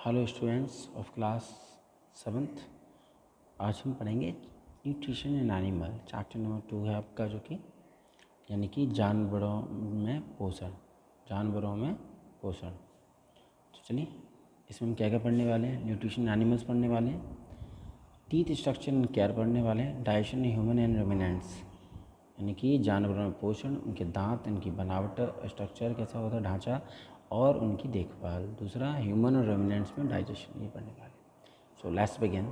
Hello students of class 7th। आज हम पढ़ेंगे nutrition in animal. Chapter number 2 है आपका, जो कि यानी कि जानवरों में पोषण। तो चलिए, इसमें हम क्या क्या पढ़ने वाले हैं। न्यूट्रिशन एनिमल्स पढ़ने वाले हैं, टीथ स्ट्रक्चर एंड केयर पढ़ने वाले हैं, डाइजेशन ह्यूमन एंड रुमिनेंट्स यानी कि जानवरों में पोषण, उनके दांत, इनकी बनावट, स्ट्रक्चर कैसा होता है, ढांचा और उनकी देखभाल। दूसरा ह्यूमन और रुमिनेंट्स में डाइजेशन, ये पढ़ने वाले। So let's begin.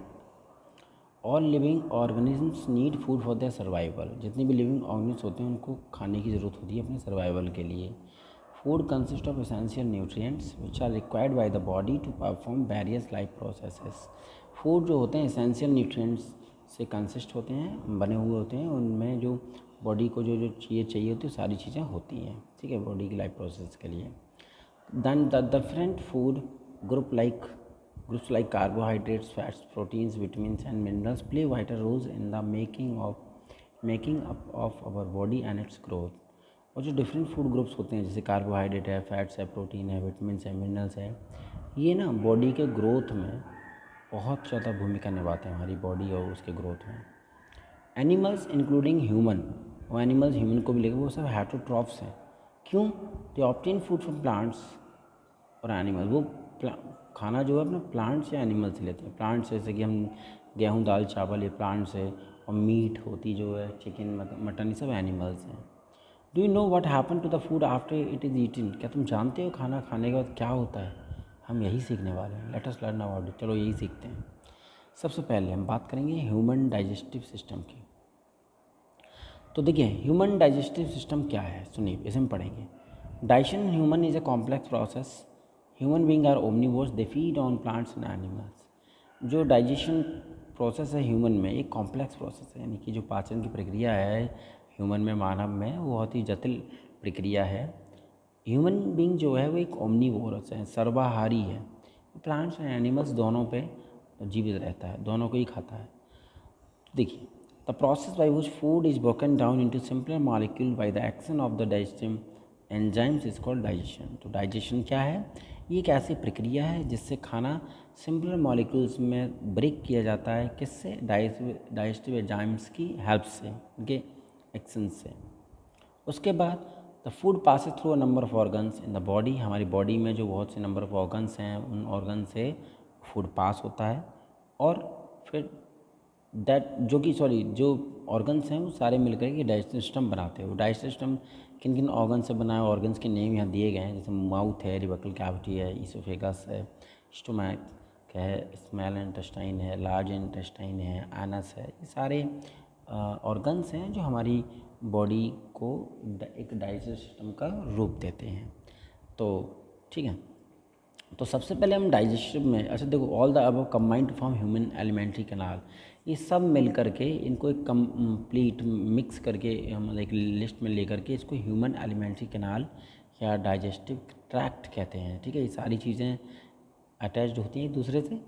All living organisms need food for their survival. जितने भी लिविंग ऑर्गेनिज्म होते हैं उनको खाने की ज़रूरत होती है अपने सर्वाइवल के लिए। Food consist of essential nutrients which are required by the body to perform various life processes. Food जो होते हैं एसेंशियल न्यूट्रिएंट्स से कंसिस्ट होते हैं, बने हुए होते हैं। उनमें जो बॉडी को जो जो चीज़ें चाहिए होती है सारी चीज़ें होती हैं, ठीक है, बॉडी की लाइफ प्रोसेस के लिए। Then the different food groups like carbohydrates, fats, proteins, vitamins and minerals play vital roles in the making up of our body and its growth। और जो डिफरेंट फूड ग्रुप्स होते हैं जैसे carbohydrate है, fats है, protein है, vitamin है, minerals है, ये ना बॉडी के ग्रोथ में बहुत ज़्यादा भूमिका निभाते हैं हमारी बॉडी और उसके ग्रोथ में। एनिमल्स इंक्लूडिंग ह्यूमन, वो एनिमल्स ह्यूमन को भी लेकर वो सब हेटरोट्रॉफ्स हैं। क्यों? दे ऑब्टेन फूड फ्रॉम प्लांट्स और एनिमल। वो खाना जो है अपना प्लांट या एनिमल से लेते हैं। प्लांट्स जैसे कि हम गेहूँ, दाल, चावल, ये प्लांट्स है। और मीट होती जो है, चिकन, मटन, ये सब एनिमल्स हैं। Do you know what happen to the food after it is eaten? क्या तुम जानते हो खाना खाने के बाद क्या होता है? हम यही सीखने वाले हैं। Let us learn about it. चलो यही सीखते हैं। सबसे पहले हम बात करेंगे ह्यूमन डाइजेस्टिव सिस्टम की। तो देखिए, ह्यूमन डाइजेस्टिव सिस्टम क्या है, सुनिए, इसे हम पढ़ेंगे। Digestion human is a complex process. Human being are omnivores, they feed on plants and animals. जो डाइजेशन प्रोसेस है ह्यूमन में, एक कॉम्प्लेक्स प्रोसेस है, यानी कि जो पाचन की प्रक्रिया है ह्यूमन में, मानव में, वो बहुत ही जटिल प्रक्रिया है। ह्यूमन बींग जो है वो एक ओमनीवोरस है, सर्वाहारी है। प्लांट्स एंड एनिमल्स दोनों पे जीवित रहता है, दोनों को ही खाता है। देखिए, the process by which food is broken down into simpler molecule by the action of the digestive enzymes is called digestion. तो डाइजेशन क्या है? ये एक ऐसी प्रक्रिया है जिससे खाना सिंपलर मॉलिक्यूल्स में ब्रेक किया जाता है। किससे? डाइजेस्टिव एंजाइम्स की हेल्प से, उनके एक्शन से। उसके बाद the food passes through a number of organs in the body. हमारी बॉडी में जो बहुत से नंबर ऑफ ऑर्गन्स हैं, उन ऑर्गन से फूड पास होता है। और फिर जो ऑर्गन्स हैं वो सारे मिलकर के डाइजेस्टिव सिस्टम बनाते हैं। वो डाइजेस्टिव सिस्टम किन किन ऑर्गन से बना है, ऑर्गन्स के नेम यहाँ दिए गए हैं। जैसे माउथ है, रिबकल कैविटी है, ईसोफेगस है, स्टोमैक है, स्मॉल इंटेस्टाइन है, लार्ज इंटेस्टाइन है, एनस है। ये सारे ऑर्गन्स हैं जो हमारी बॉडी को एक डाइजेस्टिव सिस्टम का रूप देते हैं। तो ठीक है, तो सबसे पहले हम डाइजेशन में, अच्छा देखो, all the above combined form human alimentary canal. ये सब मिल करके इनको एक कंप्लीट मिक्स करके मतलब एक लिस्ट में लेकर के इसको ह्यूमन एलिमेंट्री कैनाल या डाइजेस्टिव ट्रैक्ट कहते हैं। ठीक है, ये सारी चीज़ें अटैच्ड होती हैं एक दूसरे से।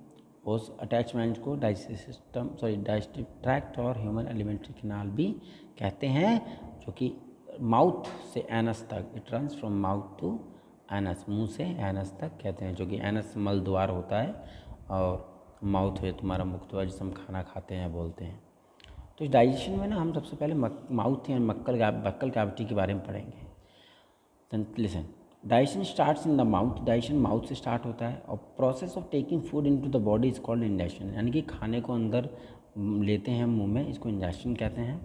उस अटैचमेंट को डाइजेस्टिव ट्रैक्ट और ह्यूमन एलिमेंट्री कैनाल भी कहते हैं, जो कि माउथ से एनस तक, it runs from mouth to anus, मुंह से एनस तक कहते हैं, जो कि एनस मल द्वार होता है और माउथ है तुम्हारा मुख द्वार, जिसे हम खाना खाते हैं बोलते हैं। तो इस डाइजेशन में ना हम सबसे पहले माउथ या बक्कल कैविटी के बारे में पढ़ेंगे। Then listen, digestion starts in the mouth. Digestion mouth से स्टार्ट होता है और process of taking food into the body is called indigestion. यानी कि खाने को अंदर लेते हैं मुंह में, इसको इंडाइजेशन कहते हैं।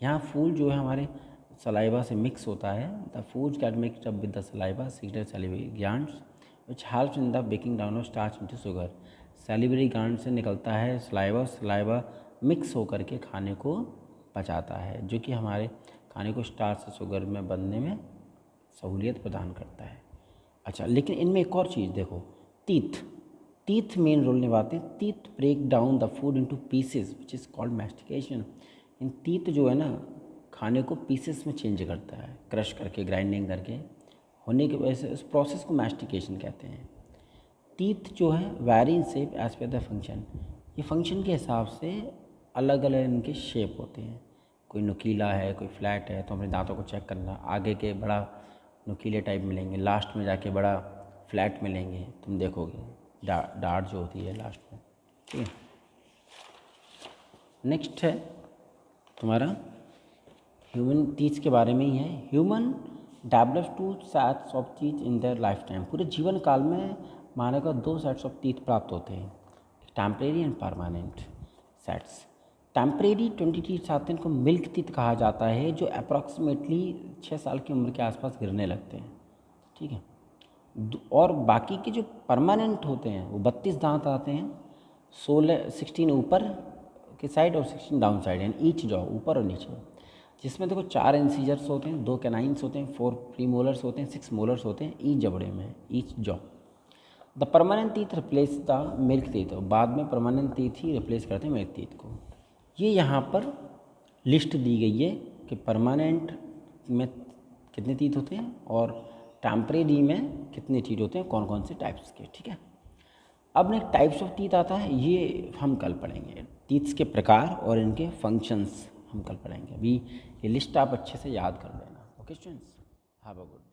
यहाँ फूड जो है हमारे सलाइवा से मिक्स होता है। The food gets mixed up with the saliva secret salivary glands which helps in the breaking down of starch into sugar. Salivary gland से निकलता है सलाइवा मिक्स होकर के खाने को पचाता है, जो कि हमारे खाने को स्टार्च से शुगर में बनने में सहूलियत प्रदान करता है। अच्छा, लेकिन इनमें एक और चीज़ देखो, टीथ मेन रोल निभाते हैं। Teeth break down the food into pieces which is called mastication. इन टीथ जो है ना, खाने को पीसेस में चेंज करता है, क्रश करके, ग्राइंडिंग करके होने की वजह से उस प्रोसेस को मैस्टिकेशन कहते हैं। टीथ जो है vary in shape as per the function. ये फंक्शन के हिसाब से अलग अलग इनके शेप होते हैं। कोई नुकीला है, कोई फ्लैट है, तो अपने दांतों को चेक करना। आगे के बड़ा नुकीले टाइप मिलेंगे, लास्ट में जाके बड़ा फ्लैट मिलेंगे, तुम देखोगे। डार्ट जो होती है लास्ट में, ठीक है। नेक्स्ट है तुम्हारा ह्यूमन टीथ के बारे में ही है। Human develops 2 sets of teeth in their life time. पूरे जीवन काल में मानव को 2 सेट्स ऑफ टीथ प्राप्त होते हैं, temporary and permanent sets. Temporary 20 teeth आते हैं, इनको मिल्क टीथ कहा जाता है, जो अप्रॉक्सीमेटली 6 साल की उम्र के आसपास गिरने लगते हैं, ठीक है। और बाकी के जो परमानेंट होते हैं वो 32 दांत आते हैं, 16 ऊपर के साइड और 16 डाउन साइड, यानी ईच जॉ, ऊपर और नीचे, जिसमें देखो 4 इंसीजर्स होते हैं, 2 कैनाइन्स होते हैं, 4 प्रीमोलर्स होते हैं, 6 मोलर्स होते हैं ईच जबड़े में, each jaw. The permanent teeth replace the milk teeth. बाद में परमानेंट टीथ ही रिप्लेस करते हैं मिल्क टीथ को। ये यहाँ पर लिस्ट दी गई है कि परमानेंट में कितने टीथ होते हैं और टेम्परेरी में कितने टीथ होते हैं, कौन कौन से टाइप्स के, ठीक है। अब नेक्स्ट टाइप्स ऑफ टीथ आता है, ये हम कल पढ़ेंगे। टीथ्स के प्रकार और इनके फंक्शंस हम कल पढ़ेंगे। अभी ये लिस्ट आप अच्छे से याद कर लेना। Okay students, have a good.